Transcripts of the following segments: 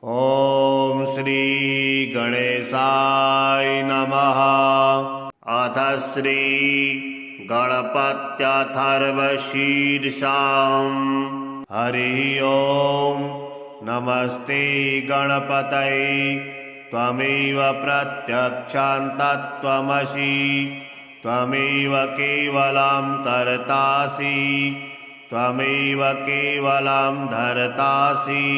ॐ श्री गणेशाय नमः। अथ श्री गणपत्यथर्वशीर्षम्। हरि ओम्। नमस्ते गणपतये त्वमेव प्रत्यक्षं तत्त्वमसि त्वमेव केवलं कर्तासि त्वमेव केवलं धर्तासि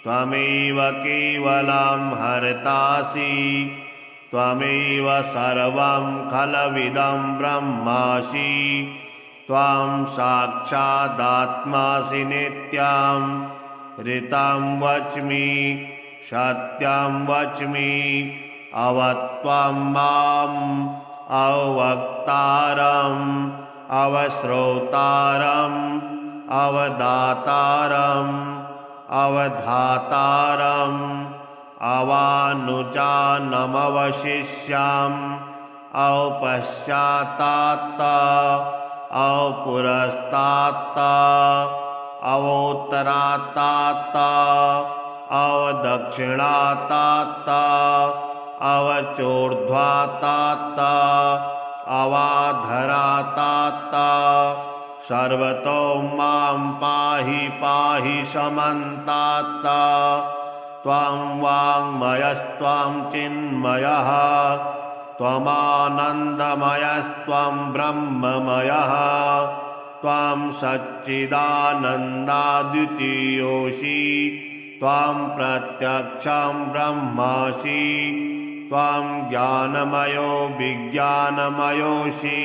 त्वमेव केवलं हर्तासि त्वमेव सर्वं खलविदं ब्रह्मासि त्वं साक्षादात्मासि नित्यं ऋतं वच्मि सत्यं वच्मि अवत्वं माम् अवक्तारम् अवश्रोतारम् अवदातारम् अवधातारम् अवानुजानमवशिष्याम् औपश्चात्तात् औपुरस्तात् अवोत्तरात्तात् अवदक्षिणात्तात् अवचोर्ध्वात्तात् अवाधरात्तात् सर्वतो मां पाहि पाहि समन्तात् त्वं वाङ्मयस्त्वं चिन्मयः त्वमानन्दमयस्त्वं ब्रह्ममयः त्वं सच्चिदानन्दाद्वितीयोऽसि त्वं प्रत्यक्षं ब्रह्मासि त्वं ज्ञानमयो विज्ञानमयोऽसि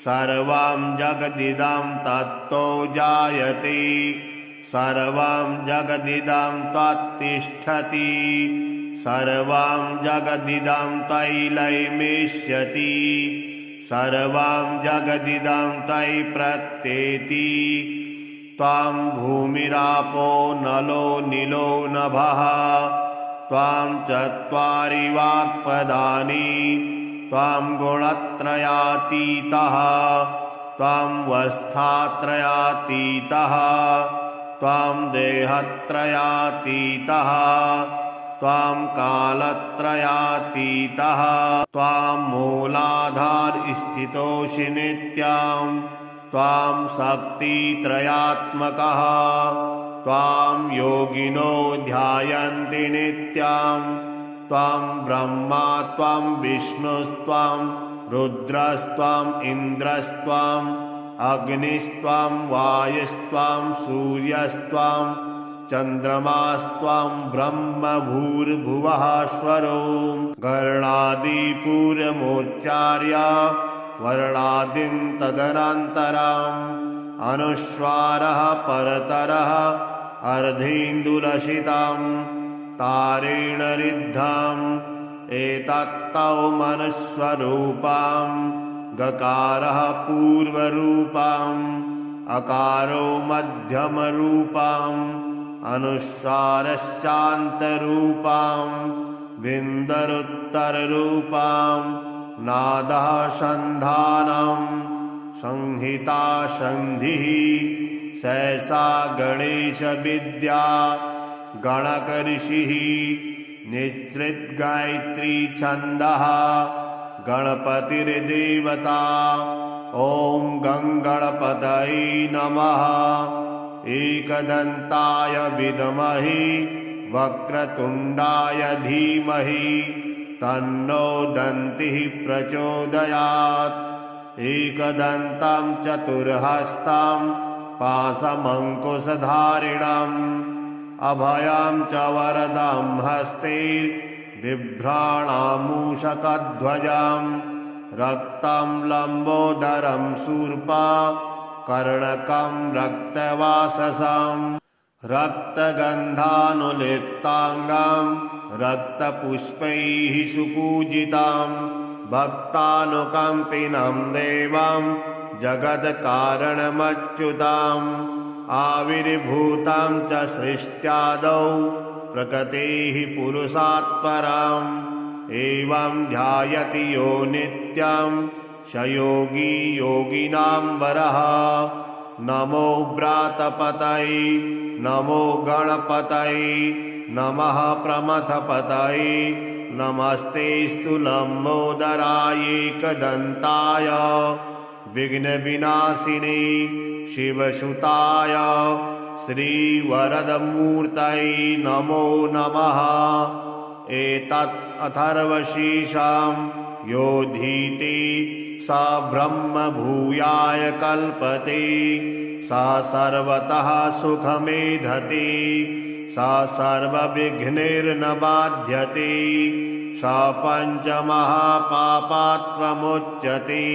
सर्वं जगदिदं तत्तो जायते सर्वं जगदिदं त्वत्तिष्ठति सर्वं जगदिदं त्वयि लयमिष्यति सर्वं जगदिदं त्वयि प्रत्येति त्वं भूमिरापो नलो नीलो नभः त्वं चत्वारि वाक्पदानि त्वं गुणत्रयातीतः त्वं वस्थात्रयातीतः त्वं देहत्रयातीतः त्वं कालत्रयातीतः त्वं मूलाधारस्थितोऽसि नित्यं त्वं शक्तित्रयात्मकः त्वां योगिनो ध्यायन्ति नित्यं त्वं ब्रह्मा त्वं विष्णुस्त्वं रुद्रस्त्वं इन्द्रस्त्वं अग्निस्त्वं वायुस्त्वं सूर्यस्त्वं चन्द्रमास्त्वं ब्रह्म भूर्भुवः स्वरो गणादिपूर्वमुच्चार्य वर्णादिं तदनन्तरम् अनुस्वारः परतरः अर्धेन्दुलसितं तारेण ऋद्धम् एतत्तौ मनुस्वरूपं गकारः पूर्वरूपम् अकारो मध्यमरूपम् अनुस्वारश्चान्तरूपम् बिन्दरुत्तररूपम् नादः सन्धानम् संहिता संधिः सहसा गणेश विद्या गणकऋषिः निश्चित गायत्री छन्दः गणपतिर्देवता ॐ गणपतये नमः। एकदन्ताय विद्महे वक्रतुण्डाय धीमहि तन्नो दन्तिः प्रचोदयात्। एकदन्तं चतुर्हस्तं पाशमङ्कुशधारिणम् अभयं च वरदं हस्ते बिभ्राणामूषकध्वजं रक्तं लम्बोदरं शूर्पा कर्णकं रक्तवाससं रक्तगन्धानुलिप्ताङ्गं रक्तपुष्पैः सुपूजितं भक्तानुकम्पिनं देवं जगत्कारणमच्युतम् आविर्भूतं च सृष्ट्यादौ प्रकृतेः पुरुषात् परम् एवं ध्यायति यो नित्यं स योगी योगिनां वरः। नमो व्रातपतये नमो गणपतये नमः प्रमथपतये नमस्तेऽस्तु लम्बोदराय एकदन्ताय विघ्नविनाशिने शिवसुताय श्रीवरदमूर्तये नमो नमः। एतत् अथर्वशीर्षं योधीते स ब्रह्मभूयाय कल्पते स सर्वतः सुखमेधते स सर्वविघ्नैर्न बाध्यते स पञ्चमहापापात् प्रमुच्यते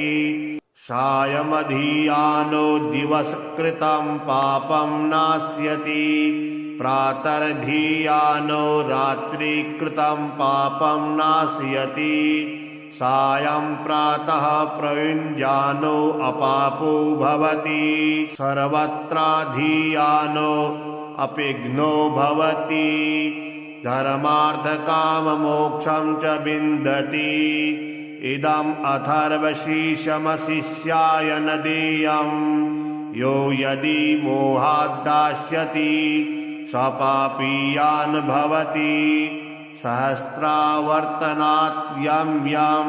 सायमधियानो दिवसकृतं पापं नाश्यति प्रातर्धियानो रात्रिकृतं पापं नाशयति सायं प्रातः प्रयुञ्जानो अपापो भवति सर्वत्राधियानो अपिघ्नो भवति धर्मार्थकाममोक्षं च विन्दति। इदम् अथर्वशीर्षमशिष्याय न देयम् यो यदि मोहाद्दास्यति स्वपापीयान् भवति सहस्रावर्तनात् यं यं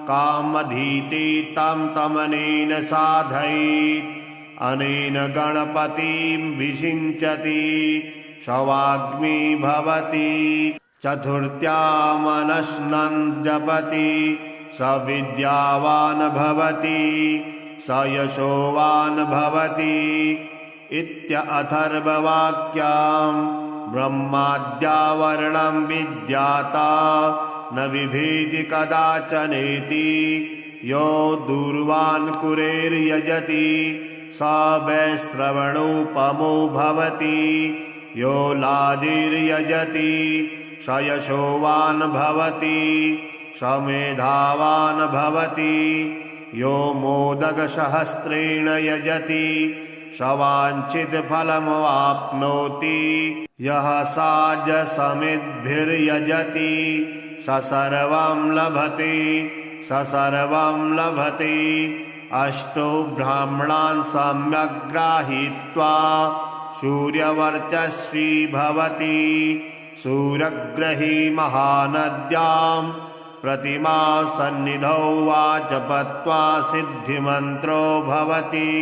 कामधीते तं तमनेन साधयेत् अनेन गणपतिं विषिञ्चति शवाग्मी भवति चतुर्थ्यामनश्नं जपति स विद्यावान् भवति स यशोवान् भवति इत्यथर्ववाक्यं ब्रह्माद्यावरणं विद्याता न बिभेति कदाचनेति यो दूर्वान् कुरेर्यजति स वैश्रवणोपमो भवति यो लाजिर्यजति स यशोवान् भवति स मेधावान् भवति यो मोदकसहस्रेण यजति स वाञ्छितफलमवाप्नोति यः साजसमिद्भिर्यजति स सर्वं लभते स सर्वं लभते। अष्टो ब्राह्मणान् सम्यक् गृहीत्वा सूर्यवर्चस्वी भवति सूर्यग्रही महानद्यां प्रतिमा सन्निधौ वा जपत्वा सिद्धिमन्त्रो भवति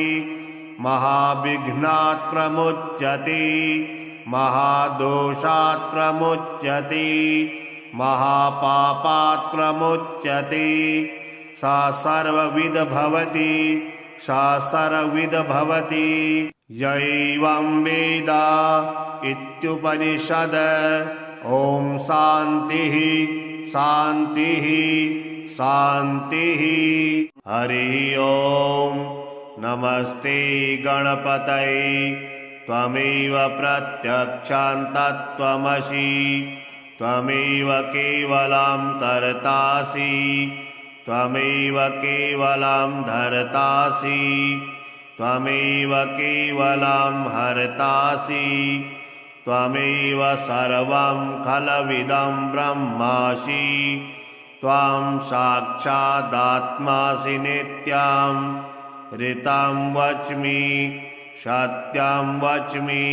महाविघ्नात् प्रमुच्यते महादोषात् प्रमुच्यते महापापात् प्रमुच्यते सा सर्वविद भवति सा सर्वविद भवति य एवं वेद इत्युपनिषद। ॐ शान्तिः शान्तिः शान्तिः। हरि ओम् नमस्ते गणपतये त्वमेव प्रत्यक्षं तत्त्वमसि त्वमेव केवलं कर्तासि त्वमेव केवलं धर्तासि त्वमेव केवलं हर्तासि त्वमेव सर्वं खलविदं ब्रह्मासि त्वं साक्षादात्मासि नित्यं ऋतं वच्मि सत्यं वच्मि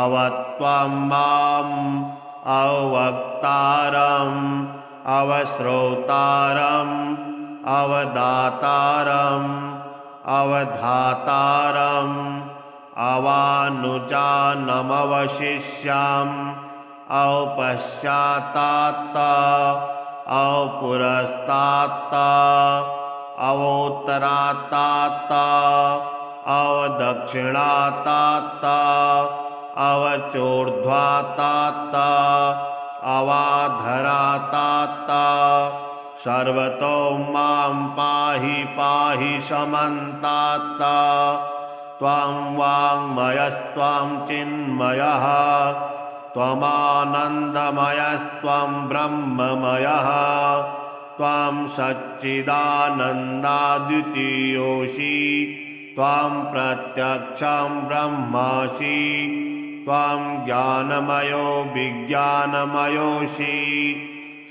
अवत्वं माम् अवक्तारम् अवश्रोतारम् अवदातारम् अवधातारम् अवानुजानमवशिष्याम् औपश्चात्तात् औपुरस्तात् अवोत्तरात्तात् अवदक्षिणात्तात् अवचोर्ध्वात्तात् अवाधरात्तात् सर्वतो मां पाहि पाहि समन्तात् त्वं वाङ्मयस्त्वं चिन्मयः त्वमानन्दमयस्त्वं ब्रह्ममयः त्वं सच्चिदानन्दाद्वितीयोऽसि त्वं प्रत्यक्षं ब्रह्मासि त्वं ज्ञानमयो विज्ञानमयोऽसि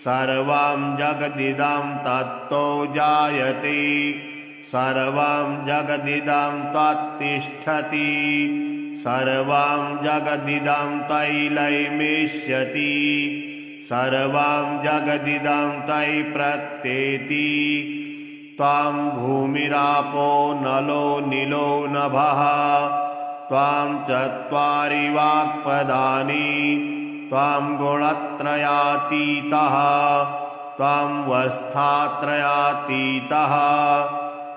सर्वं जगदिदं तत्तो जायते सर्वं जगदिदं त्वत्तिष्ठति सर्वां जगदिदं तैलैमेष्यति सर्वां जगदिदं तै प्रत्येति त्वां भूमिरापो नलो नीलो नभः त्वां चत्वारि वाक्पदानि त्वां गुणत्रयातीतः त्वां वस्थात्रयातीतः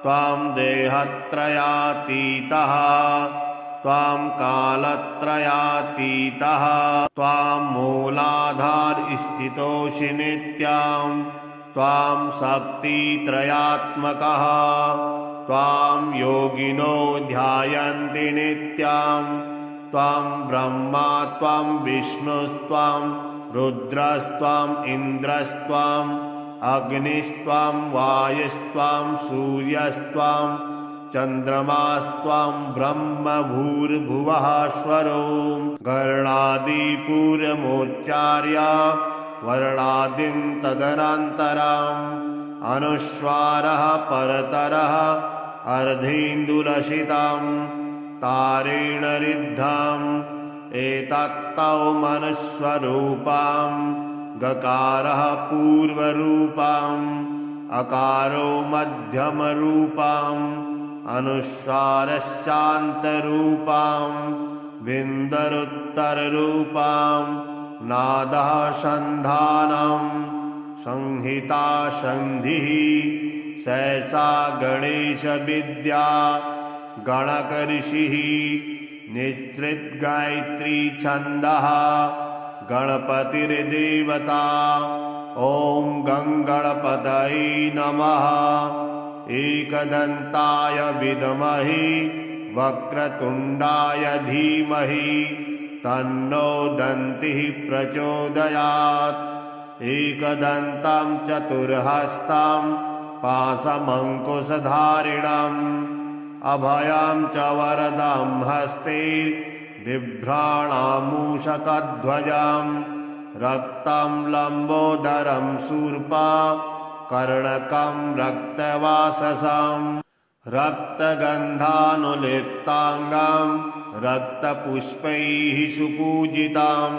त्वां देहत्रयातीतः त्वां कालत्रयातीतः त्वां मूलाधारस्थितोऽसि नित्यां त्वां शक्तित्रयात्मकः त्वां योगिनो ध्यायन्ति नित्यां त्वां ब्रह्मा त्वां विष्णुस्त्वां रुद्रस्त्वां इन्द्रस्त्वां अग्निस्त्वां वायुस्त्वां सूर्यस्त्वां चन्द्रमास्त्वां ब्रह्म भूर्भुवः स्वरो गर्णादिपूर्वमुच्चार्य वर्णादिं तदनन्तरम् अनुस्वारः परतरः अर्धेन्दुलसितं तारेण रिद्धम् एतत्तौ मनुस्वरूपं गकारः पूर्वरूपम् अकारो मध्यमरूपम् अनुस्वारश्चान्तरूपम् बिन्दरुत्तररूपम् नादः सन्धानम् संहिता सन्धिः सहसा गणेशविद्या गणकऋषिः निःसृतगायत्री छन्दः गणपतिर्देवता ॐ गङ्गणपतये नमः एकदन्ताय विद्महे वक्रतुण्डाय धीमहि तन्नो दन्तिः प्रचोदयात् एकदन्तं चतुर्हस्तं पाशमङ्कुशधारिणम् अभयं च वरदं हस्ते बिभ्राणामूषकध्वजं रक्तं लम्बोदरं शूर्पा कर्णकं रक्तवाससं रक्तगन्धानुलिप्ताङ्गं रक्तपुष्पैः सुपूजितं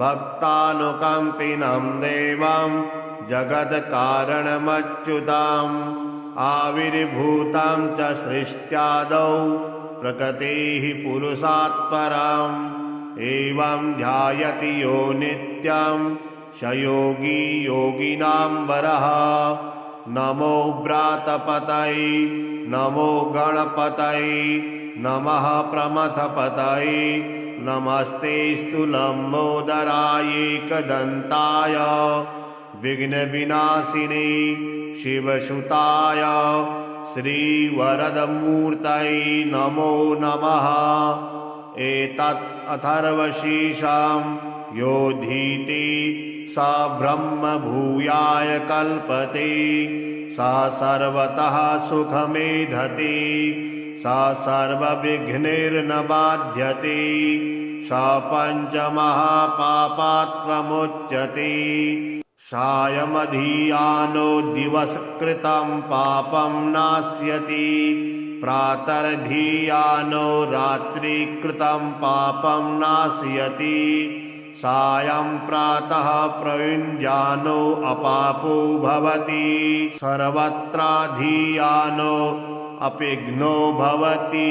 भक्तानुकम्पिनं देवं जगत्कारणमच्युतम् आविर्भूतं च सृष्ट्यादौ प्रकृतेः पुरुषात् परम् एवं ध्यायति यो नित्यं स योगी योगिनां वरः नमो व्रातपतये नमो गणपतये नमः प्रमथपतये नमस्तेऽस्तु लम्बोदराय एकदन्ताय विघ्नविनाशिने शिवसुताय श्रीवरदमूर्तये नमो नमः एतत् अथर्वशीर्षं योधीते स ब्रह्म भूयाय कल्पते स सर्वतः सुखमेधते स सर्वविघ्नैर्न बाध्यते स पञ्चमहापापात् प्रमुच्यते सायमधियानो दिवसकृतं पापं नाश्यति प्रातर्धियानो रात्रिकृतं पापं नाशयति सायं प्रातः प्रयुञ्जानो अपापो भवति सर्वत्राधियानो अपिघ्नो भवति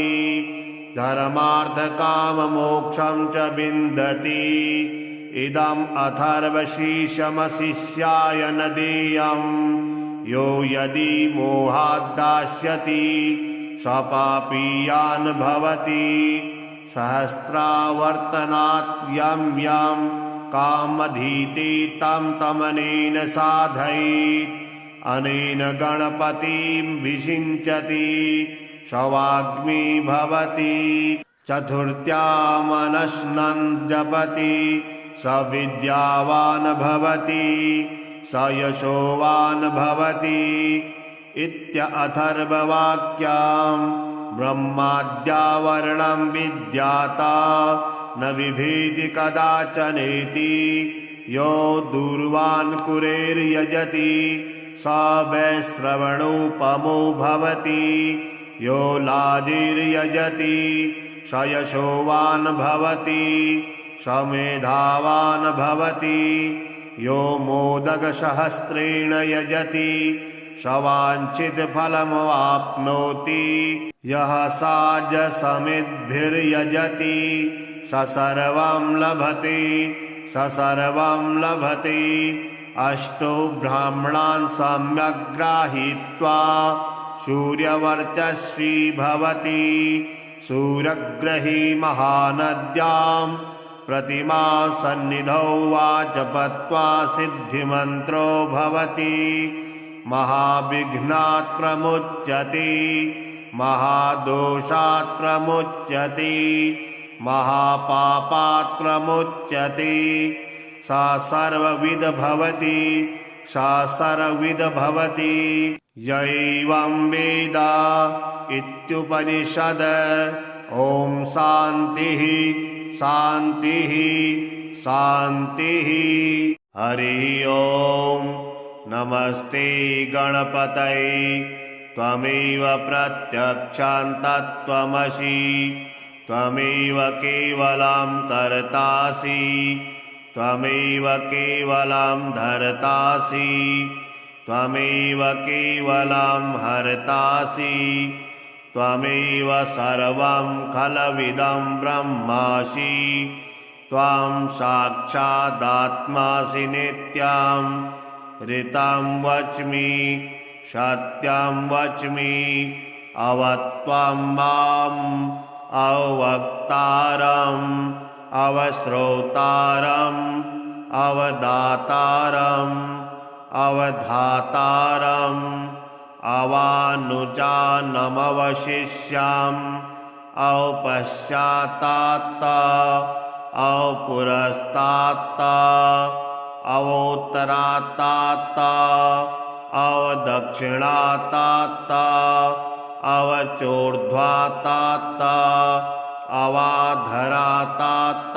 धर्मार्थकाममोक्षं च विन्दति इदम् अथर्वशीर्षमशिष्याय न देयम् यो यदि मोहाद्दास्यति स पापीयान् भवति सहस्रावर्तनात् यं यं कामधीते तं तमनेन साधयेत् अनेन गणपतिं विषिञ्चति स वाग्मी भवति चतुर्थ्यामनश्नन् जपति स विद्यावान् भवति स यशोवान् भवति इत्यथर्ववाक्यम् ब्रह्माद्यावरणं विद्याता न बिभेति कदाचनेति यो दूर्वान् कुरेर्यजति स वैश्रवणोपमो भवति यो लाजिर्यजति स यशोवान् भवति स मेधावान् भवति यो मोदकसहस्रेण यजति स वाञ्छितफलमवाप्नोति यः साजसमिद्भिर्यजति स सर्वं लभते स सर्वं लभते अष्टो ब्राह्मणान् सम्यक् गृहीत्वा सूर्यवर्चस्वी भवति सूर्यग्रही महानद्यां प्रतिमा सन्निधौ वाचपत्वा सिद्धिमन्त्रो भवति महाविघ्नात् प्रमुच्यते महादोषात् प्रमुच्यते महापापात् प्रमुच्यते सा सर्वविद भवति सा सर्वविद भवति य एवं वेद इत्युपनिषद ॐ शान्तिः शान्तिः शान्तिः हरि ओम नमस्ते गणपतये त्वमेव प्रत्यक्षां तत्त्वमसि त्वमेव केवलं कर्तासि त्वमेव केवलं धर्तासि त्वमेव केवलं हर्तासि त्वमेव सर्वं खलविदं ब्रह्मासि त्वां साक्षादात्मासि नित्यं ऋतं वच्मि सत्यं वच्मि अवत्वं माम् अवक्तारम् अवश्रोतारम् अवदातारम् अवधातारम् अवानुजानमवशिष्याम् औपश्चात्तात् औपुरस्तात् अवोत्तरात्तात् अवदक्षिणात्तात् अवचोर्ध्वात्तात् अवाधरात्तात्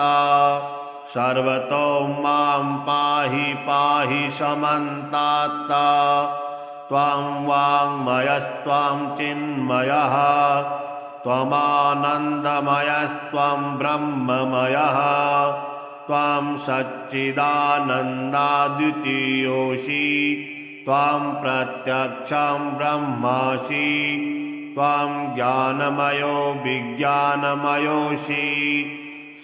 सर्वतो मां पाहि पाहि समन्तात् त्वं वाङ्मयस्त्वं चिन्मयः त्वमानन्दमयस्त्वं ब्रह्ममयः त्वं सच्चिदानन्दाद्वितीयोऽसि त्वं प्रत्यक्षं ब्रह्मासि त्वं ज्ञानमयो विज्ञानमयोऽसि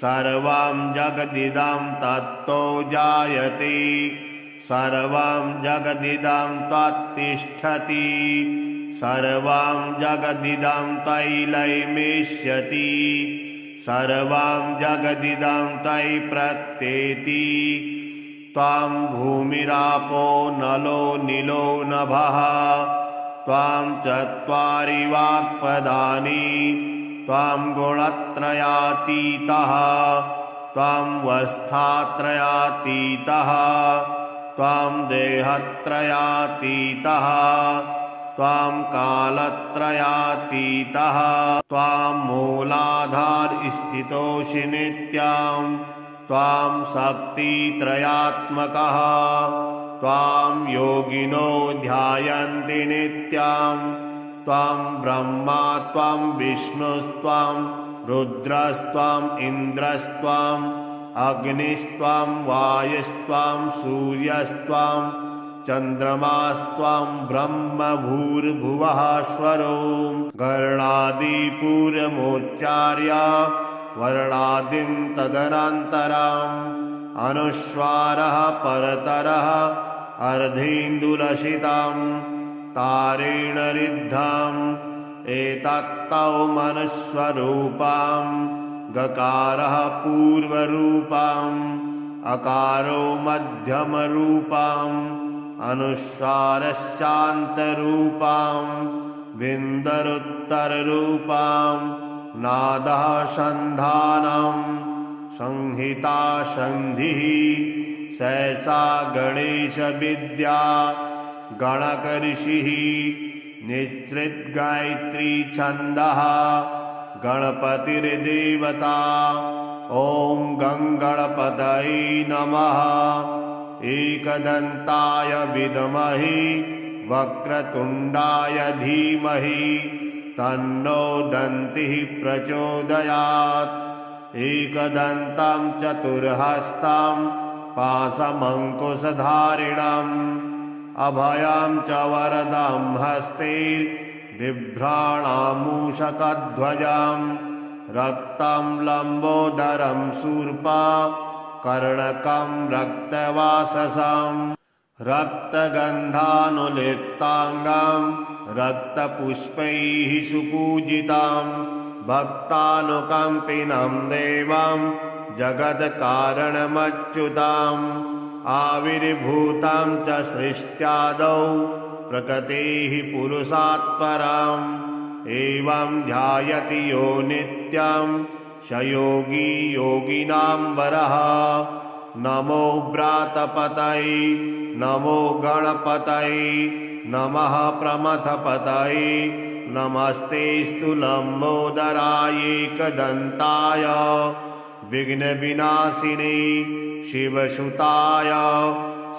सर्वं जगदिदं तत्तो जायते सर्वं जगदिदं त्वत्तिष्ठति सर्वं जगदिदं त्वयि लयमेष्यति सर्वं जगदिदं त्वयि प्रत्येति त्वं भूमिरापो नलो नीलो नभः त्वं चत्वारि वाक्पदानि त्वं गुणत्रयातीतः त्वं वस्थात्रयातीतः त्वं देहत्रयातीतः त्वं कालत्रयातीतः त्वं मूलाधारस्थितोऽसि नित्यं त्वं शक्तित्रयात्मकः त्वां योगिनो ध्यायन्ति नित्यं त्वं ब्रह्मा त्वं विष्णुस्त्वं रुद्रस्त्वं इन्द्रस्त्वं अग्निस्त्वं वायुस्त्वं सूर्यस्त्वं चन्द्रमास्त्वं ब्रह्म भूर्भुवः स्वरो गर्णादिपूर्वमुच्चार्य वर्णादिं तदनन्तरम् अनुस्वारः परतरः अर्धेन्दुलसितं तारेण ऋद्धम् एतत्तौ मनुस्वरूपं गकारः पूर्वरूपम् अकारो मध्यमरूपम् अनुस्वारश्चान्तरूपम् बिन्दरुत्तररूपम् नादः सन्धानम् संहिता संधिः सहसा गणेश विद्या गणकऋषिः निश्चित गायत्री छन्दः गणपतिर्देवता ॐ गङ्गणपतये नमः एकदन्ताय विद्महे वक्रतुण्डाय धीमहि तन्नो दन्तिः प्रचोदयात्। एकदन्तं चतुर्हस्तं पाशमङ्कुशधारिणम् अभयं च वरदं हस्तैर्बिभ्राणामूषकध्वजम् रक्तं लम्बोदरं शूर्पा कर्णकं रक्तवाससम् रक्तगन्धानुलिप्ताङ्गं रक्तपुष्पैः सुपूजितं भक्तानुकम्पिनं देवं जगत्कारणमच्युतम् आविर्भूतं च सृष्ट्यादौ प्रकृतेः पुरुषात् परम् एवं ध्यायति यो नित्यं स योगी योगिनां वरः। नमो व्रातपतये नमो गणपतये नमः प्रमथपतये नमस्तेऽस्तु लम्बोदराय एकदन्ताय विघ्नविनाशिने शिवसुताय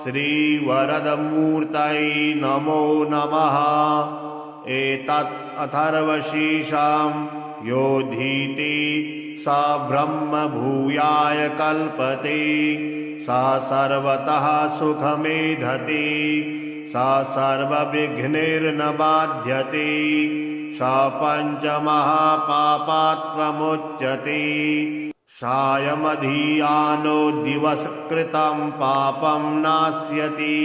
श्रीवरदमूर्तये नमो नमः। एतत् अथर्वशीर्षं योधीते स ब्रह्म भूयाय कल्पते स सर्वतः सुखमेधते स सर्वविघ्नैर्न बाध्यते स पञ्चमहापापात् प्रमुच्यते। सायमधियानो दिवसकृतं पापं नाश्यति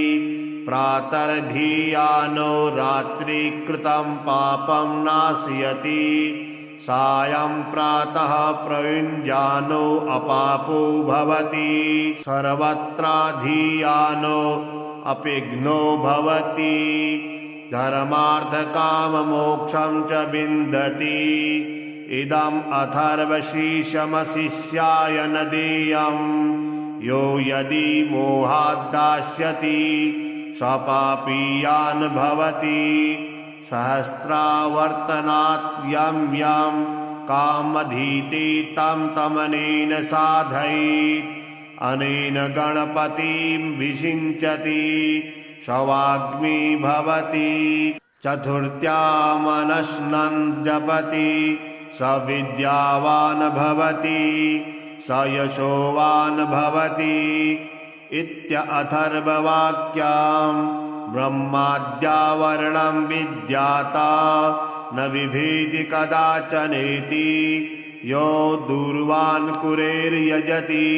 प्रातर्धियानो रात्रिकृतं पापं नाशयति सायं प्रातः प्रयुञ्जानो अपापो भवति सर्वत्राधियानो अपिघ्नो भवति धर्मार्थकाममोक्षं च विन्दति। इदम् अथर्वशीर्षमशिष्याय न देयम् यो यदि मोहाद्दास्यति स पापीयान् भवति सहस्रावर्तनात् यं यं कामधीते तं तमनेन साधयेत् अनेन गणपतिं विषिञ्चति स वाग्मी भवति। चतुर्थ्यामनश्नन् जपति स विद्यावान् भवति स यशोवान् भवति इत्यथर्ववाक्यम्। ब्रह्माद्यावरणं विद्याता न बिभेति कदाचनेति यो दूर्वान् कुरेर्यजति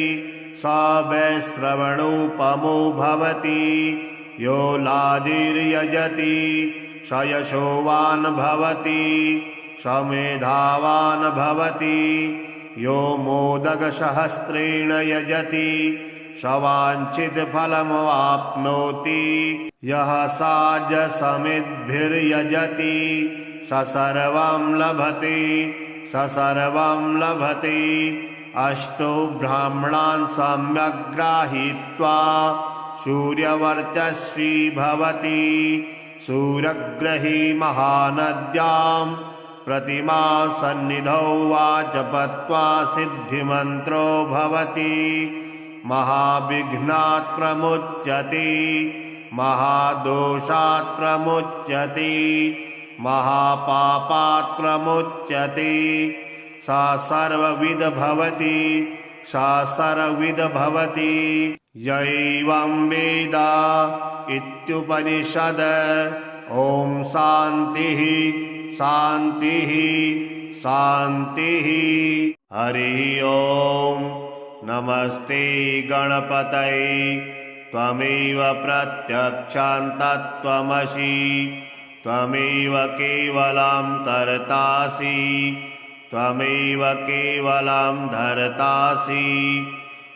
स वैश्रवणोपमो भवति यो लाजिर्यजति स यशोवान् भवति स मेधावान् भवति यो मोदकसहस्रेण यजति स वाञ्छितफलमवाप्नोति यः साजसमिद्भिर्यजति स सर्वं लभते स सर्वं लभते। अष्टो ब्राह्मणान् सम्यक् गृहीत्वा सूर्यवर्चस्वी भवति सूर्यग्रही महानद्यां प्रतिमा सन्निधौ वा जपत्वा सिद्धिमन्त्रो भवति महाविघ्नात् प्रमुच्यते महादोषात् प्रमुच्यते महापापात् प्रमुच्यते सा सर्वविद भवति सा सर्वविद भवति य एवं वेद इत्युपनिषद। ॐ शान्तिः शान्तिः शान्तिः। हरिः ॐ नमस्ते गणपतये त्वमेव प्रत्यक्षं तत्त्वमसि त्वमेव केवलं कर्तासि त्वमेव केवलं धर्तासि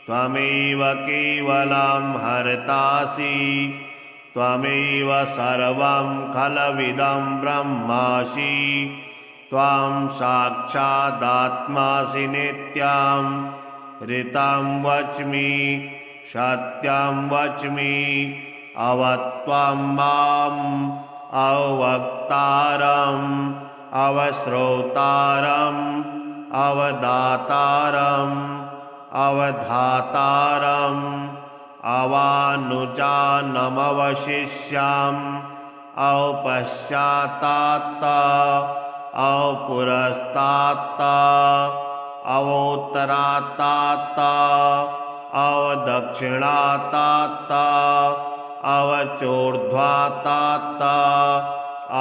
त्वमेव केवलं हर्तासि त्वमेव सर्वं खलविदं ब्रह्मासि त्वं साक्षादात्मासि नित्यं ऋतं वच्मि सत्यं वच्मि अवत्वं माम् अवक्तारम् अवश्रोतारम् अवदातारम् अवधातारम् अवानुजानमवशिष्याम् औपश्चातात्ता अवपुरस्तात्त अवोत्तरात्तात्त अवदक्षिणात्तात्त अवचोर्ध्वात्तात्त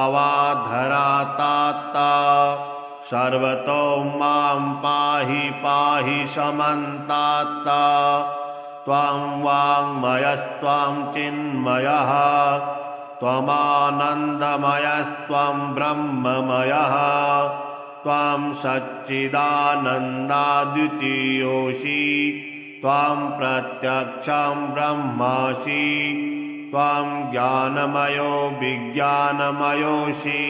अवाधरात्तात्त सर्वतो मां पाहि पाहि समन्तात्त त्वां वाङ्मयस्त्वां चिन्मयः त्वमानन्दमयस्त्वं ब्रह्ममयः त्वां सच्चिदानन्दाद्वितीयोऽसि त्वां प्रत्यक्षं ब्रह्मासि त्वां ज्ञानमयो विज्ञानमयोऽसि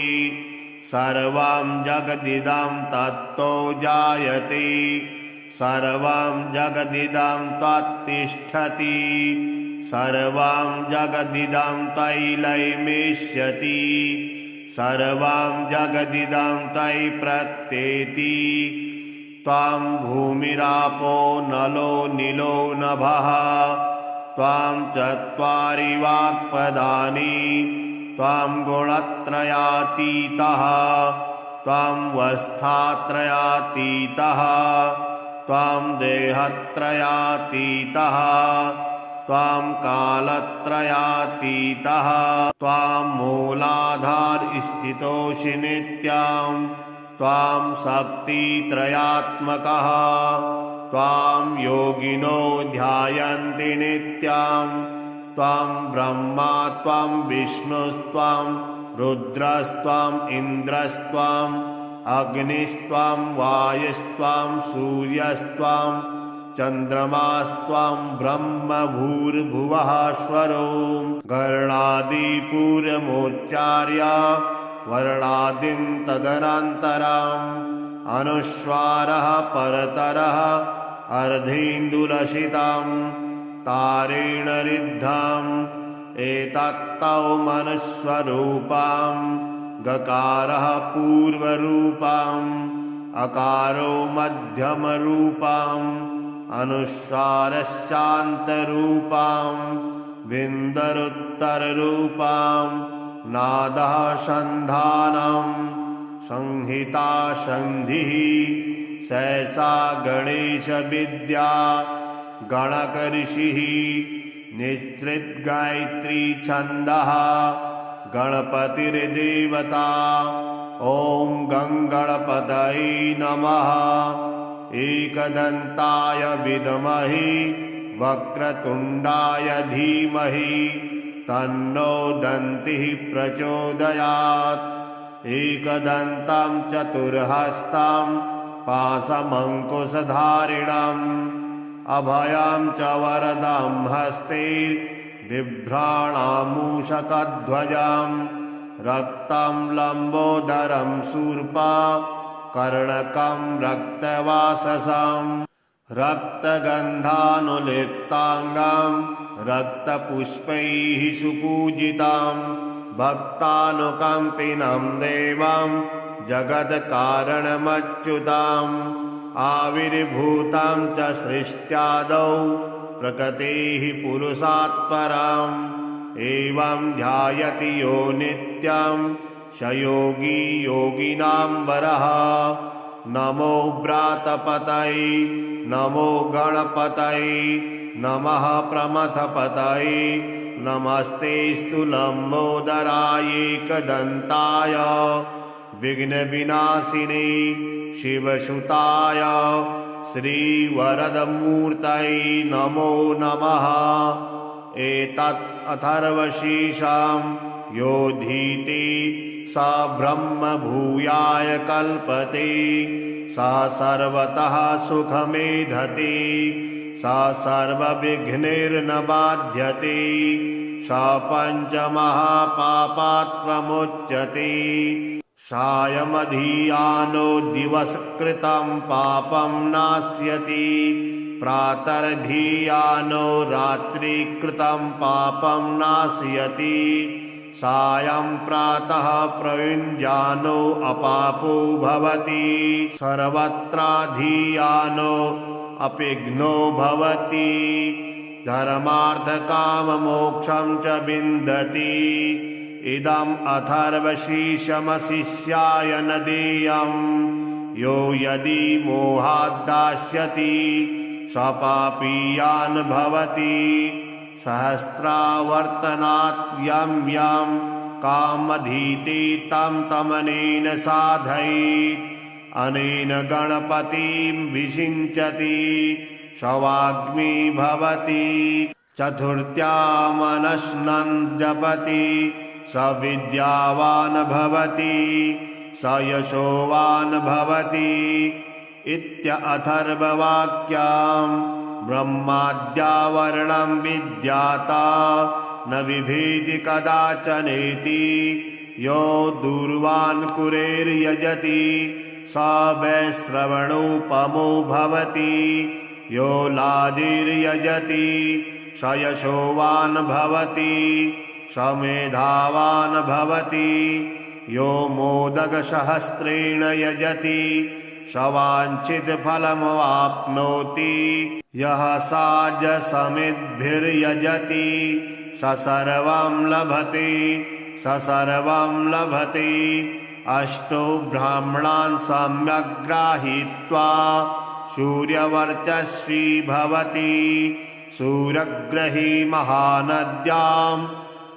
सर्वं जगदिदं तत्तो जायते सर्वं जगदिदं त्वत्तिष्ठति सर्वं जगदिदं त्वयि लयमिष्यति सर्वं जगदिदं त्वयि प्रत्येति त्वां भूमिरापो नलो नीलो नभः त्वां चत्वारि वाक्पदानि त्वां गुणत्रयातीतः त्वां वस्थात्रयातीतः त्वां देहत्रयातीतः त्वां कालत्रयातीतः त्वां मूलाधारस्थितोऽसि नित्यं त्वां शक्तित्रयात्मकः त्वां योगिनो ध्यायन्ति नित्यं त्वां ब्रह्मा त्वां विष्णुस्त्वां रुद्रस्त्वां इन्द्रस्त्वां अग्निस्त्वां वायुस्त्वां सूर्यस्त्वां चन्द्रमास्त्वां ब्रह्म भूर्भुवः स्वरो गर्णादिपूर्वमुच्चार्य वर्णादिं तदनन्तरम् अनुस्वारः परतरः अर्धेन्दुलसितं तारेण रिद्धम् एतत्तौ मनुस्वरूपं गकारः पूर्वरूपम् अकारो मध्यमरूपम् अनुस्वारस्यान्तरूपं विन्दरुत्तररूपं नादः सन्धानं संहिता सन्धिः सहसा गणेशविद्या गणकऋषिः निःसृतगायत्री छन्दः गणपतिर्देवता ॐ गङ्गणपतये नमः एकदन्ताय विद्महे वक्रतुण्डाय धीमहि तन्नो दन्तिः प्रचोदयात् एकदन्तं चतुर्हस्तं पाशमङ्कुशधारिणम् अभयं च वरदं हस्ते बिभ्राणामूषकध्वजं रक्तं लम्बोदरं शूर्पा कर्णकं रक्तवाससं रक्तगन्धानुलिप्ताङ्गं रक्तपुष्पैः सुपूजितं भक्तानुकम्पिनं देवं जगत्कारणमच्युतम् आविर्भूतं च सृष्ट्यादौ प्रकृतेः पुरुषात् परम् एवं ध्यायति यो नित्यं स योगी योगिनां वरः नमो व्रातपतये नमो गणपतये नमः प्रमथपतये नमस्तेऽस्तु लम्बोदराय एकदन्ताय विघ्नविनाशिने शिवसुताय श्रीवरदमूर्तये नमो नमः एतत् अथर्वशीर्षं योधीति स ब्रह्म भूयाय कल्पते स सर्वतः सुखमेधते स सर्वविघ्नैर्न बाध्यते स पञ्चमहापापात् प्रमुच्यते सायमधियानो दिवसकृतं पापं नाश्यति प्रातर्धियानो रात्रिकृतं पापं नाशयति सायं प्रातः प्रयुञ्जानो अपापो भवति सर्वत्राधियानो अपिघ्नो भवति धर्मार्थकाममोक्षं च विन्दति इदम् अथर्वशीर्षमशिष्याय न देयम् यो यदि मोहाद्दास्यति स पापीयान् भवति सहस्रावर्तनात् यं यं कामधीते तं तमनेन साधयेत् अनेन गणपतिं विषिञ्चति शवाग्नि भवति चतुर्थ्यामनश्नन् जपति स विद्यावान् भवति स यशोवान् भवति इत्यथर्ववाक्यम् ब्रह्माद्यावरणं विद्याता न विभेति कदाचनेति यो दूर्वान् कुरेर्यजति स वैश्रवणोपमो भवति यो लाजिर्यजति स यशोवान् भवति स मेधावान् भवति यो मोदकसहस्रेण यजति स वाञ्छितफलमवाप्नोति यः साजसमिद्भिर्यजति स सर्वं लभते स सर्वं लभते अष्टो ब्राह्मणान् सम्यक् गृहीत्वा सूर्यवर्चस्वी भवति सूर्यग्रही महानद्यां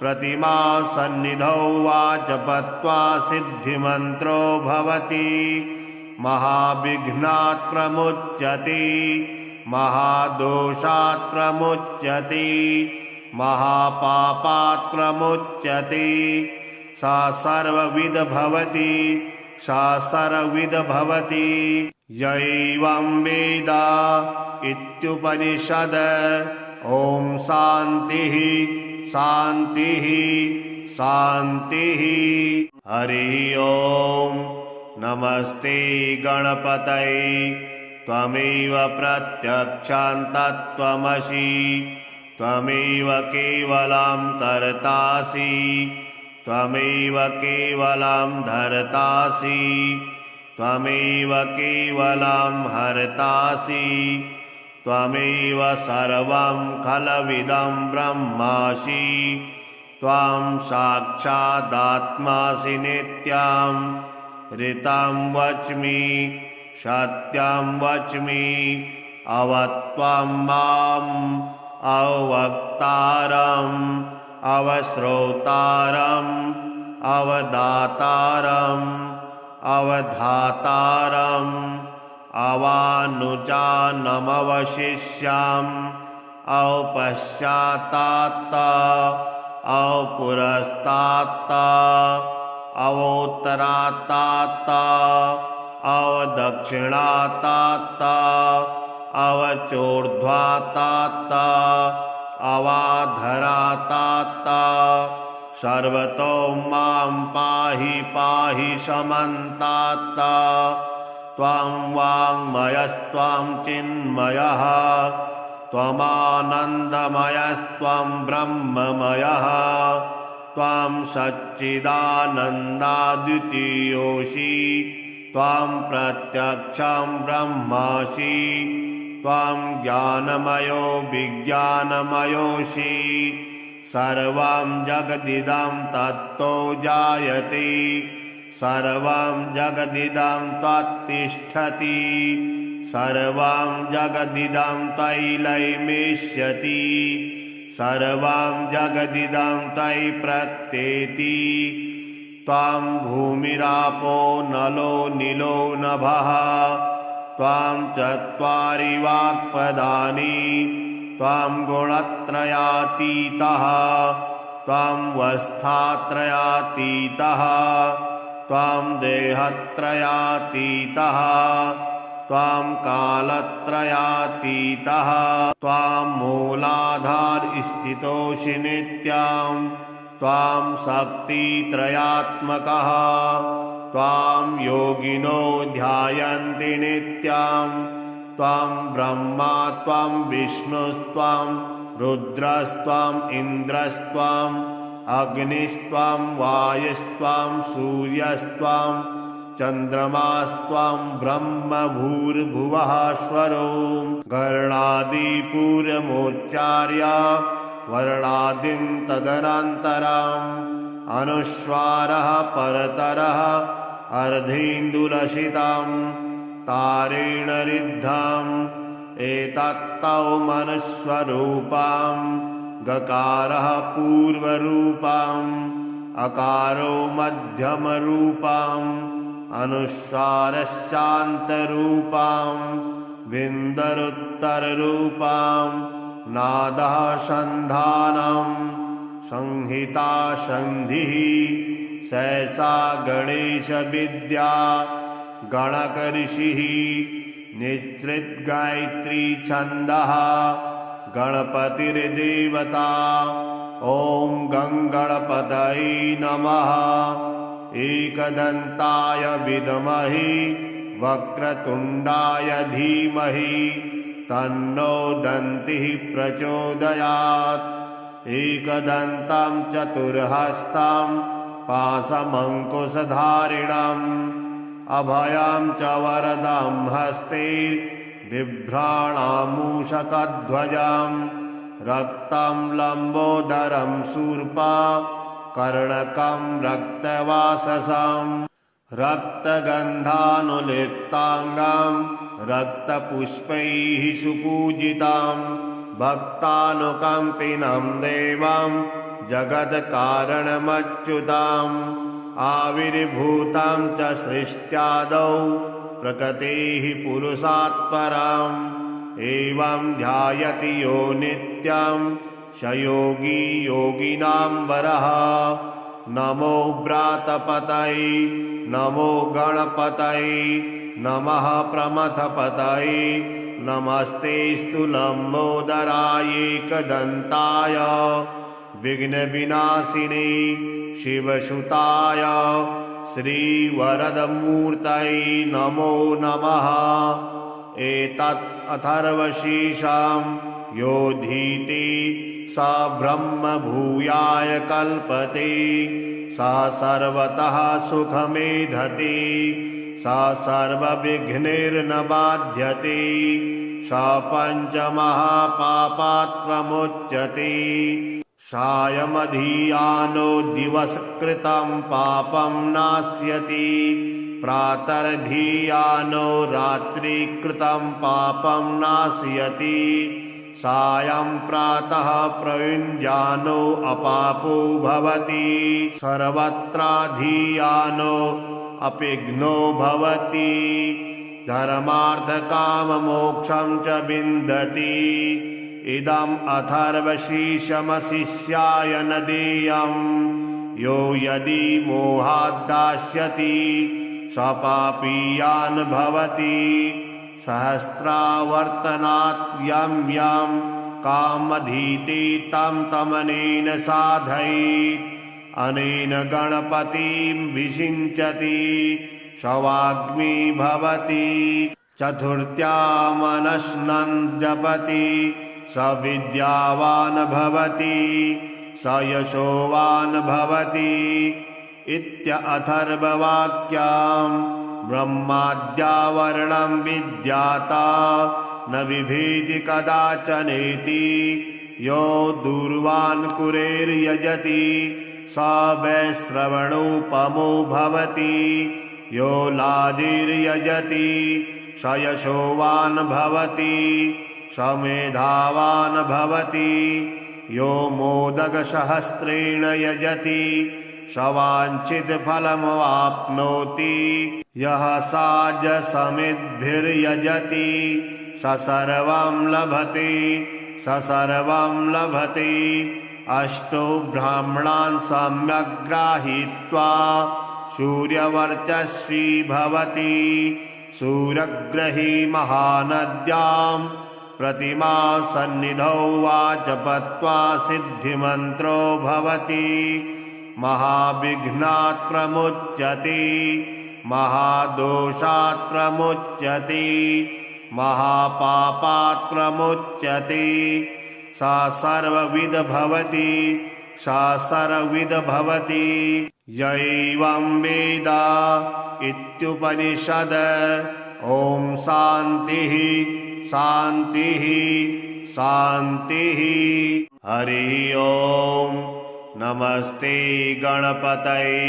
प्रतिमा सन्निधौ वा जपत्वा सिद्धिमन्त्रो भवति महाविघ्नात् प्रमुच्यते महादोषात् प्रमुच्यते महापापात् प्रमुच्यते सा सर्वविद भवति सा सर्वविद भवति य एवं वेद इत्युपनिषद ॐ शान्तिः शान्तिः शान्तिः हरि ओम् नमस्ते गणपतये त्वमेव प्रत्यक्षं तत्त्वमसि त्वमेव केवलं कर्तासि त्वमेव केवलं धर्तासि त्वमेव केवलं हर्तासि त्वमेव सर्वं खलविदं ब्रह्मासि त्वं साक्षादात्मासि नित्यं ऋतं वच्मि सत्यं वच्मि अवत्वं माम् अवक्तारम् अवश्रोतारम् अवदातारम् अवधातारम् अवानुजानमवशिष्याम् औपश्चात्तात् औपुरस्तात् अवोत्तरात्तात् अवदक्षिणात्तात् अवचोर्ध्वात्तात् अवाधरात्तात् सर्वतो मां पाहि पाहि समन्तात् त्वं वाङ्मयस्त्वं चिन्मयः त्वमानन्दमयस्त्वं ब्रह्ममयः त्वं सच्चिदानन्दाद्वितीयोऽसि त्वं प्रत्यक्षं ब्रह्मासि त्वं ज्ञानमयो विज्ञानमयोऽसि सर्वं जगदिदं तत्तो जायते सर्वं जगदिदं त्वत्तिष्ठति सर्वं जगदिदं तैलैमेष्यति सर्वं जगदिदं तै प्रत्येति त्वं भूमिरापो नलो नीलो नभः त्वं चत्वारि वाक्पदानि त्वं गुणत्रयातीतः त्वं वस्थात्रयातीतः त्वं देहत्रयातीतः त्वं कालत्रयातीतः त्वं मूलाधारस्थितोऽसि नित्यं त्वं शक्तित्रयात्मकः त्वां योगिनो ध्यायन्ति नित्यं त्वं ब्रह्मा त्वं विष्णुस्त्वं रुद्रस्त्वं इन्द्रस्त्वं अग्निस्त्वं वायुस्त्वं सूर्यस्त्वं चन्द्रमास्त्वं ब्रह्म भूर्भुवः स्वरो गणादिपूर्वमुच्चार्य वर्णादिं तदनन्तरं अनुस्वारः परतरः अर्धेन्दुलसितं तारेण रिद्धम् एतत्तौ मनुस्वरूपं गकारः पूर्वरूपम् अकारो मध्यमरूपम् अनुस्वारस्यान्तरूपम् विन्दरुत्तररूपम् नादः सन्धानम् संहिता सन्धिः सहसा गणेशविद्या गणकऋषिः निःसृतगायत्री छन्दः गणपतिर्देवता ॐ गङ्गणपतये नमः एकदन्ताय विद्महे वक्रतुण्डाय धीमहि तन्नो दन्तिः प्रचोदयात् एकदन्तं चतुर्हस्तं पाशमङ्कुशधारिणम् अभयं च वरदं हस्ते बिभ्राणामूषकध्वजम् रक्तं लम्बोदरं शूर्पा कर्णकं रक्तवाससं रक्तगन्धानुलिप्ताङ्गं रक्तपुष्पैः सुपूजितं भक्तानुकम्पिनं देवं जगत्कारणमच्युतम् आविर्भूतं च सृष्ट्यादौ प्रकृतेः पुरुषात् परम् एवं ध्यायति यो नित्यं स योगी योगिनां वरः नमो व्रातपतये नमो गणपतये नमः प्रमथपतये नमस्तेऽस्तु लम्बोदराय एकदन्ताय विघ्नविनाशिने शिवसुताय श्रीवरदमूर्तये नमो नमः एतत् अथर्वशीर्षं योधीते स ब्रह्म भूयाय कल्पते स सर्वतः सुखमेधते स सर्वविघ्नैर्न बाध्यते स पञ्चमहापापात् प्रमुच्यते सायमधियानो दिवसकृतं पापं नाश्यति प्रातर्धियानो रात्रिकृतं पापं नाशयति सायं प्रातः प्रयुञ्जानो अपापो भवति सर्वत्राधियानो अपिघ्नो भवति धर्मार्थकाममोक्षं च विन्दति इदम् अथर्वशीर्षमशिष्याय न देयम् यो यदि मोहाद्दास्यति सपापीयान् भवति सहस्रावर्तनात् यं यं कामधीते तं तमनेन साधयेत् अनेन गणपतिं विषिञ्चति सवाग्मी भवति चतुर्थ्यामनश्नन् जपति स विद्यावान् भवति स यशोवान् भवति इत्यथर्ववाक्यम् ब्रह्माद्यावरणं विद्याता न बिभेति कदाचनेति यो दूर्वान् कुरेर्यजति स वैश्रवणोपमो भवति यो लाजिर्यजति स यशोवान् भवति स मेधावान् भवति यो मोदकसहस्रेण यजति स वाञ्छितफलमवाप्नोति यः साजसमिद्भिर्यजति स सर्वं लभते स सर्वं लभते अष्टो ब्राह्मणान् सम्यक् गृहीत्वा सूर्यवर्चस्वी भवति सूर्यग्रही महानद्यां प्रतिमा सन्निधौ वा जपत्वा सिद्धिमन्त्रो भवति महाविघ्नात् प्रमुच्यते महादोषात् प्रमुच्यते महापापात् प्रमुच्यते सा सर्वविद भवति सा सर्वविद भवति य एवं वेद इत्युपनिषद ॐ शान्तिः शान्तिः शान्तिः हरि ओम् नमस्ते गणपतये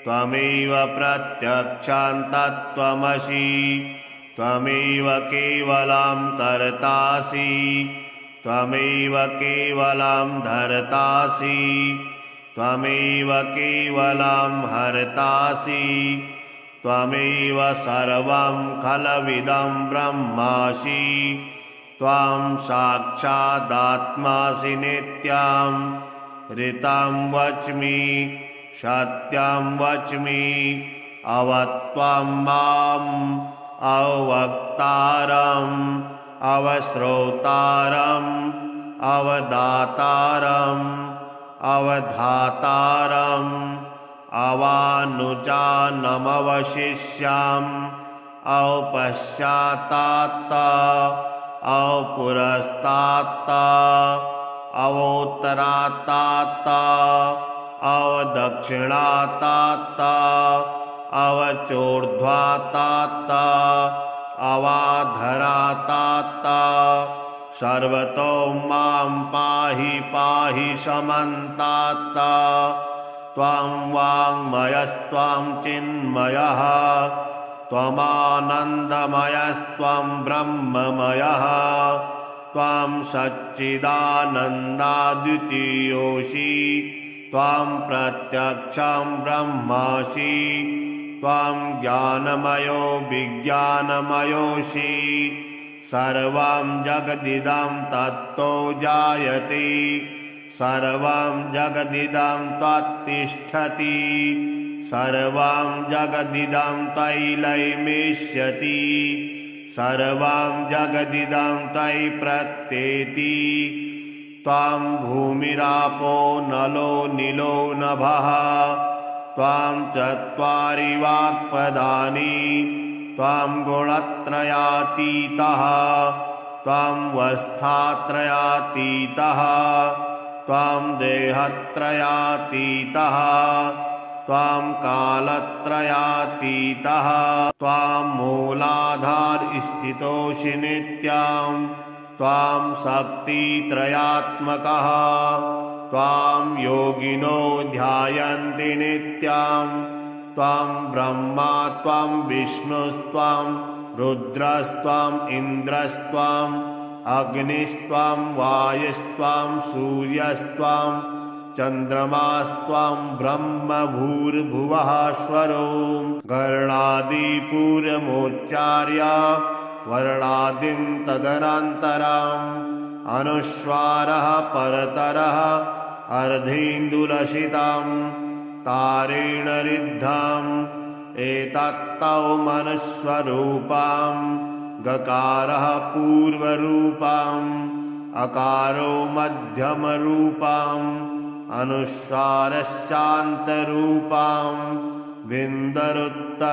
त्वमेव प्रत्यक्षान्तत्वमसि त्वमेव केवलं कर्तासि त्वमेव केवलं धर्तासि त्वमेव केवलं हर्तासि त्वमेव सर्वं खलविदं ब्रह्मासि त्वां साक्षादात्मासि नित्यं ऋतं वच्मि सत्यं वच्मि अवत्वं माम् अवक्तारम् अवश्रोतारम् अवदातारम् अवधातारम् अवानुजानमवशिष्याम् अवपश्चात्तात् अवपुरस्तात् अवोत्तरात्तात् अवदक्षिणात्तात् अवचोर्ध्वात्तात् अवाधरात्तात् सर्वतो मां पाहि पाहि समन्तात् त्वं वाङ्मयस्त्वं चिन्मयः त्वमानन्दमयस्त्वं ब्रह्ममयः त्वं सच्चिदानन्दाद्वितीयोऽसि त्वं प्रत्यक्षं ब्रह्मासि त्वं ज्ञानमयो विज्ञानमयोऽसि सर्वं जगदिदं तत्तो जायते सर्वं जगदिदं त्वत्तिष्ठति सर्वं जगदिदं त्वयैलयमिष्यति सर्वं जगदिदं त्वयि प्रत्येति त्वं भूमिरापो नलो नीलो नभः त्वं चत्वारि वाक्पदानि त्वं गुणत्रयातीतः त्वं वस्थात्रयातीतः त्वं देहत्रयातीतः त्वं कालत्रयातीतः त्वं मूलाधारस्थितोऽसि नित्यं त्वं शक्तित्रयात्मकः त्वां योगिनो ध्यायन्ति नित्यं त्वं ब्रह्मा त्वं विष्णुस्त्वं रुद्रस्त्वम् इन्द्रस्त्वम् अग्निस्त्वं वायुस्त्वं सूर्यस्त्वं चन्द्रमास्त्वं ब्रह्म भूर्भुवः स्वरो गर्णादिपूर्वमुच्चार्य वर्णादिं तदनन्तरम् अनुस्वारः परतरः अर्धेन्दुलसितं तारेण ऋद्धम् एतत्तौ मनुस्वरूपं गकारः पूर्वरूपम् अकारो मध्यमरूपम् अनुस्वारश्चान्तरूपम् विन्दरुत्तररूपम्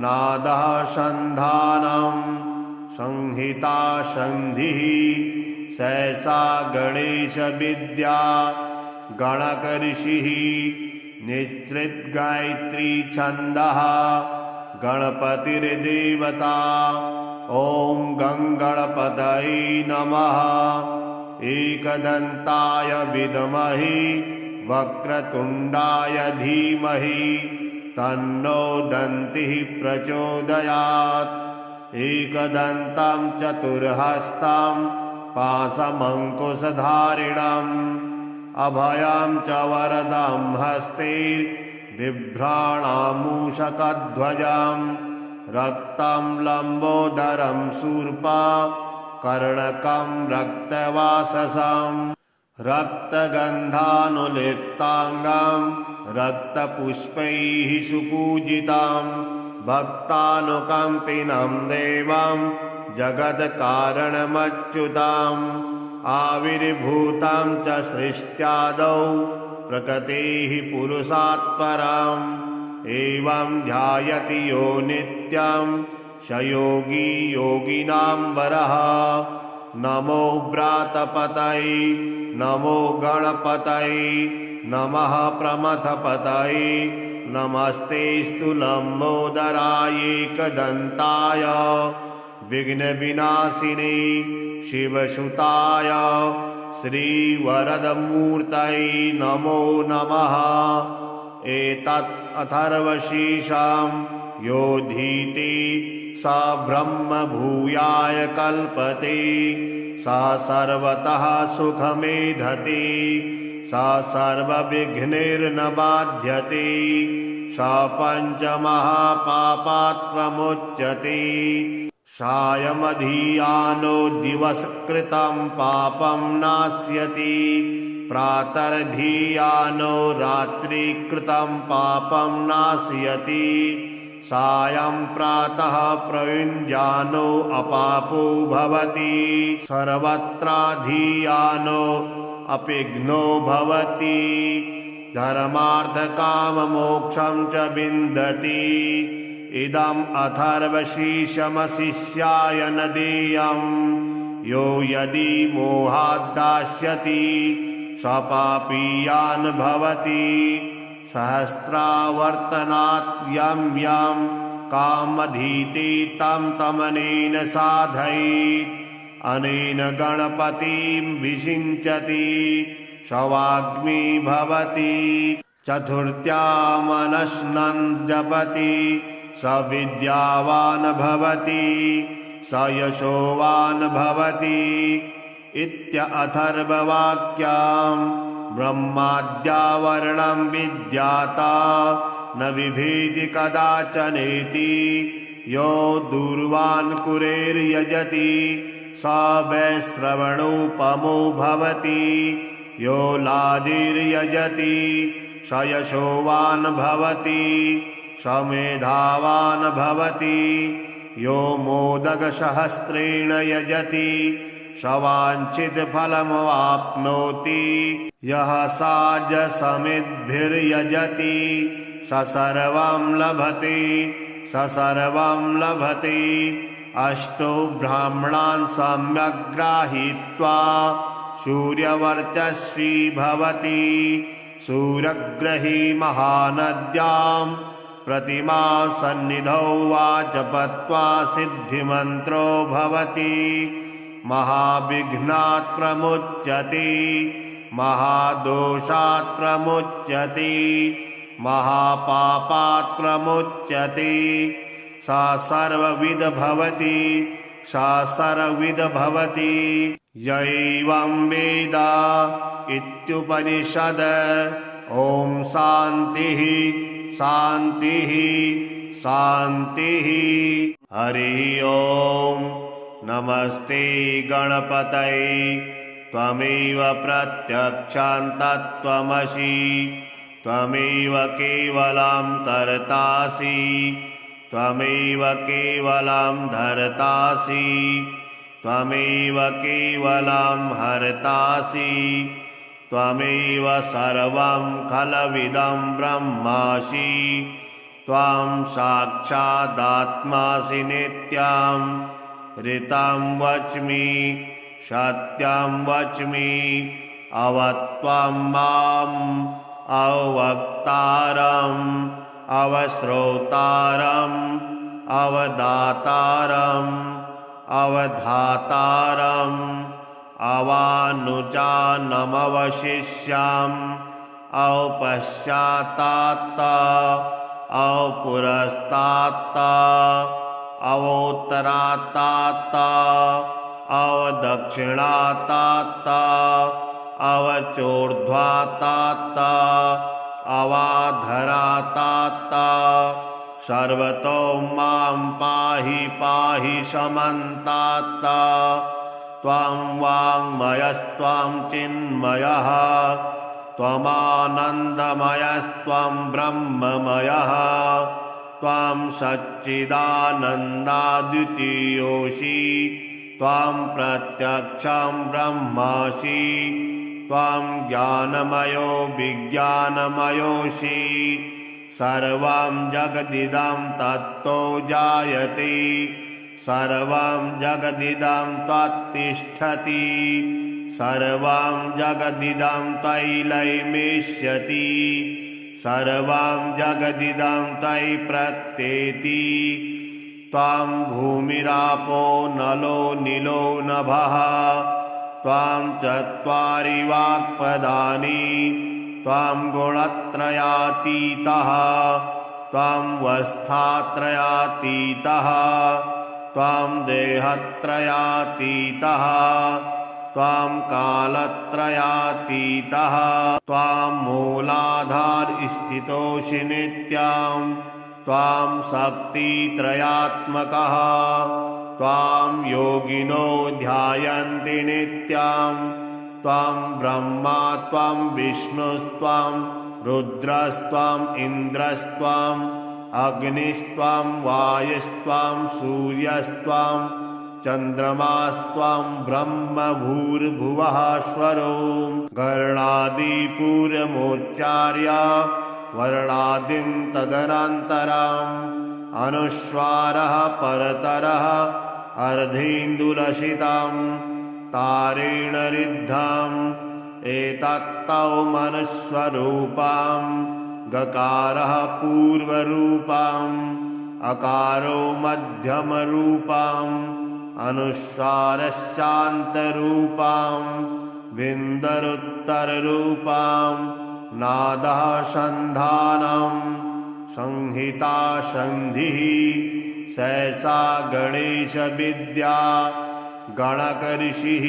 नादः सन्धानम् संहिता सन्धिः सहसा गणेशविद्या गणकऋषिः निश्चित गायत्री छन्दः गणपतिर्देवता ॐ गङ्गणपतये नमः एकदन्ताय विद्महे वक्रतुण्डाय धीमहि तन्नो दन्तिः प्रचोदयात् एकदन्तं चतुर्हस्तं पाशमङ्कुशधारिणम् अभयं च वरदं हस्ते बिभ्राणामूषकध्वजं रक्तं लम्बोदरं शूर्पा कर्णकं रक्तवाससं रक्तगन्धानुलिप्ताङ्गं रक्तपुष्पैः सुपूजितं भक्तानुकम्पिनं देवं जगत्कारणमच्युतम् आविर्भूतं च सृष्ट्यादौ प्रकृतेः पुरुषात् परम् एवं ध्यायति यो नित्यं स योगी योगिनां वरः नमो व्रातपतये नमो गणपतये नमः प्रमथपतये नमस्तेऽस्तु लम्बोदराय एकदन्ताय विघ्नविनाशिने शिवसुताय श्रीवरदमूर्तये नमो नमः। एतत् अथर्वशीर्षं योधीति स ब्रह्म भूयाय कल्पते, स सर्वतः सुखमेधते, स सर्वविघ्नैर्न बाध्यते, स पञ्चमहापापात् प्रमुच्यते। सायमधियानो दिवसकृतं पापं नास्यति, प्रातर्धियानो रात्रिकृतं पापं नाशयति, सायं प्रातः प्रयुञ्जानो अपापो भवति, सर्वत्राधियानो अपिघ्नो भवति, धर्मार्थकाममोक्षं च विन्दति। इदम् अथर्वशीर्षमशिष्याय न देयम्, यो यदि मोहाद्दास्यति स्वपापीयान् भवति। सहस्रावर्तनात् यं यं कामधीति तं तमनेन साधयेत्, अनेन गणपतिं विषिञ्चति शवाग्नि भवति। चतुर्थ्यामनश्नन् जपति स विद्यावान् भवति, स यशोवान् भवति। इत्यथर्ववाक्यम्। ब्रह्माद्यावरणं विद्याता न विभेति कदाचनेति, यो दूर्वान् कुरेर्यजति स वैश्रवणोपमो भवति, यो लाजिर्यजति स यशोवान् भवति, स मेधावान् भवति, यो मोदकसहस्रेण यजति स वाञ्छितफलमवाप्नोति, यः साजसमिद्भिर्यजति स सर्वं लभते, स सर्वं लभते। अष्टो ब्राह्मणान् सम्यक् गृहीत्वा सूर्यवर्चस्वी भवति, सूर्यग्रही महानद्यां प्रतिमा सन्निधौ वाचपत्वा सिद्धिमन्त्रो भवति, महाविघ्नात् प्रमुच्यते, महादोषात् प्रमुच्यते, महापापात् प्रमुच्यते। सा सर्वविद भवति, सा सर्वविद भवति। य एवं वेद इत्युपनिषद। ॐ शान्तिः शान्तिः शान्तिः। हरि ओम्। नमस्ते गणपतये, त्वमेव प्रत्यक्षं तत्त्वमसि, त्वमेव केवलं कर्तासि, त्वमेव केवलं धर्तासि, त्वमेव केवलं हर्तासि, त्वमेव सर्वं खलविदं ब्रह्मासि, त्वं साक्षादात्मासि नित्यं। ऋतं वच्मि सत्यं वच्मि, अवत्वं माम् अवक्तारम् अवश्रोतारम् अवदातारम् अवधातारम् अवानुजानमवशिष्याम् औपश्चात्ता औपुरस्तात्ता अवोत्तरात्ता अवदक्षिणात्ता अवचोर्ध्वात्ता अवाधरात्ता। सर्वतो मां पाहि पाहि समन्तात्ता। त्वं वाङ्मयस्त्वं चिन्मयः, त्वमानन्दमयस्त्वं ब्रह्ममयः, त्वं सच्चिदानन्दाद्वितीयोऽसि, त्वं प्रत्यक्षं ब्रह्मासि, त्वं ज्ञानमयो विज्ञानमयोऽसि। सर्वं जगदिदं तत्तो जायते, सर्वं जगदिदं त्वत्तिष्ठति, सर्वं जगदिदं तैलैमेष्यति, सर्वं जगदिदं तै प्रत्येति। त्वं भूमिरापो नलो नीलो नभः, त्वां चत्वारि वाक्पदानि त्वां गुणत्रयातीतः त्वां वस्थात्रयातीतः त्वां देहत्रयातीतः त्वां कालत्रयातीतः त्वां मूलाधारस्थितोऽसि नित्यं त्वां शक्तित्रयात्मकः त्वां योगिनो ध्यायन्ति नित्यं त्वां ब्रह्मा त्वां विष्णुस्त्वां रुद्रस्त्वां इन्द्रस्त्वां अग्निस्त्वां वायुस्त्वां सूर्यस्त्वां चन्द्रमास्त्वां ब्रह्म भूर्भुवः स्वरो गणादिपूर्वमुच्चार्य वर्णादिं तदनन्तरम् अनुस्वारः परतरः अर्धेन्दुलसितं तारेण रिद्धम् एतत्तौ मनुस्वरूपं गकारः पूर्वरूपम् अकारो मध्यमरूपम् अनुस्वारस्यान्तरूपम् विन्दरुत्तररूपम् नादः सन्धानम् संहिता सन्धिः सहसा गणेशविद्या गणकऋषिः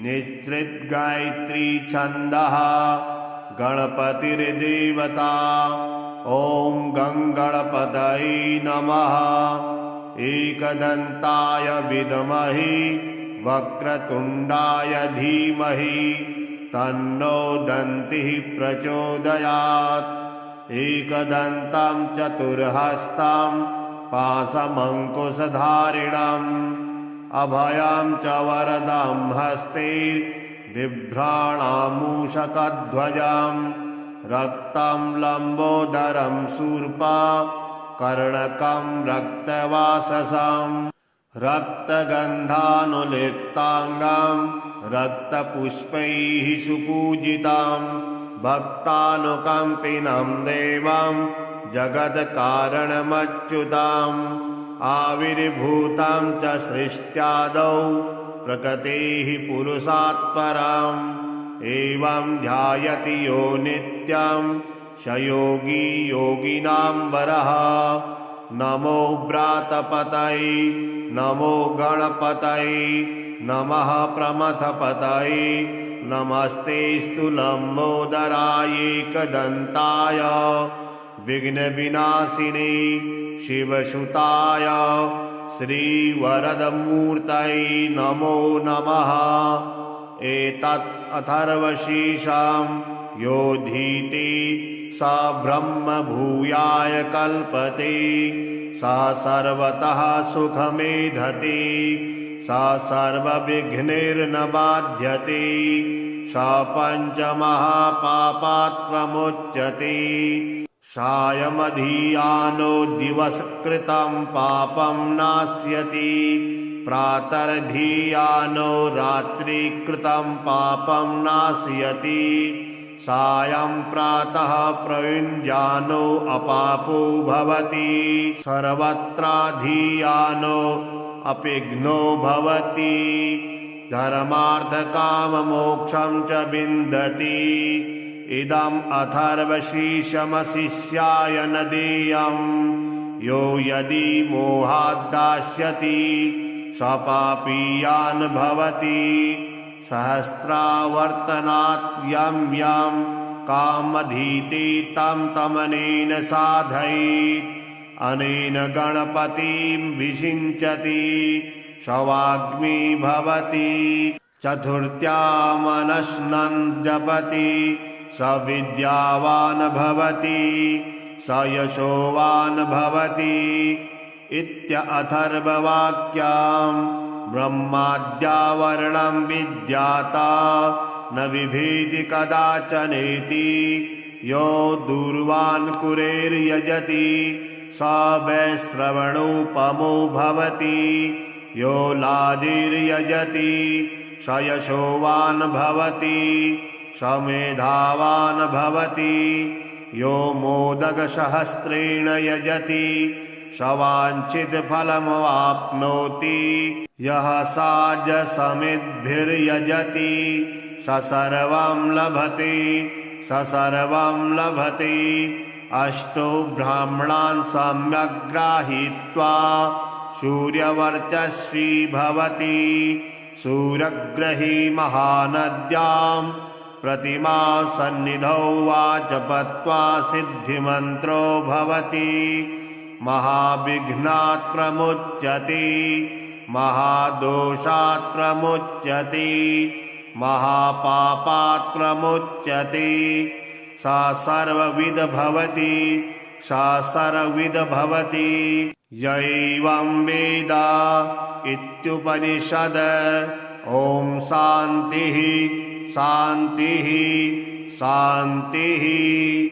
निःसृतगायत्री छन्दः गणपतिर्देवता ॐ गङ्गणपतये नमः एकदन्ताय विद्महे वक्रतुण्डाय धीमहि तन्नो दन्तिः प्रचोदयात् एकदन्तं चतुर्हस्तं पाशमङ्कुशधारिणम् अभयं च वरदं हस्ते बिभ्राणामूषकध्वजं रक्तं लम्बोदरं शूर्पा कर्णकं रक्तवाससं रक्तगन्धानुलिप्ताङ्गं रक्तपुष्पैः सुपूजितं भक्तानुकम्पिनं देवं जगत्कारणमच्युतम् आविर्भूतं च सृष्ट्यादौ प्रकृतेः पुरुषात् परम् एवं ध्यायति यो नित्यं स योगी योगिनां वरः नमो व्रातपतये नमो गणपतये नमः प्रमथपतये नमस्तेऽस्तु लम्बोदराय एकदन्ताय विघ्नविनाशिने शिवसुताय श्रीवरदमूर्तये नमो नमः एतत् अथर्वशीर्षं योधीते स ब्रह्म भूयाय कल्पते स सर्वतः सुखमेधते स सर्वविघ्नैर्न बाध्यते स पञ्चमहापापात् प्रमुच्यते सायमधियानो दिवसकृतं पापं नाश्यति प्रातर्धियानो रात्रिकृतं पापं नाशयति सायं प्रातः प्रयुञ्जानो अपापो भवति सर्वत्राधियानो अपिघ्नो भवति धर्मार्थकाममोक्षं च विन्दति इदम् अथर्वशीर्षमशिष्याय न देयम् यो यदि मोहाद्दास्यति स पापीयान् भवति सहस्रावर्तनात् यं यं कामधीते तं तमनेन साधयेत् अनेन गणपतिं विषिञ्चति शवाग्मी भवति चतुर्थ्यामनश्नन् जपति स विद्यावान् भवति स यशोवान् भवति इत्यथर्ववाक्यं ब्रह्माद्यावर्णं विद्याता न विभेति कदाचनेति यो दूर्वान् कुरेर्यजति स वैश्रवणोपमो भवति यो लाजिर्यजति स यशोवान् भवति स मेधावान् भवति यो मोदकसहस्रेण यजति स वाञ्छितफलमवाप्नोति यः साज्यसमिद्भिर्यजति स सर्वं लभते स सर्वं लभते। अष्टौ ब्राह्मणान् सम्यग् गृहीत्वा सूर्यवर्चस्वी भवति। सूर्यग्रही महानद्यां प्रतिमा सन्निधौ वा जपत्वा सिद्धिमन्त्रो भवति। महाविघ्नात् प्रमुच्यते महादोषात् प्रमुच्यते महापापात् प्रमुच्यते। सा सर्वविद भवति सा सर्वविद भवति। य एवं वेद इत्युपनिषद। ॐ शान्तिः शान्तिः शान्तिः।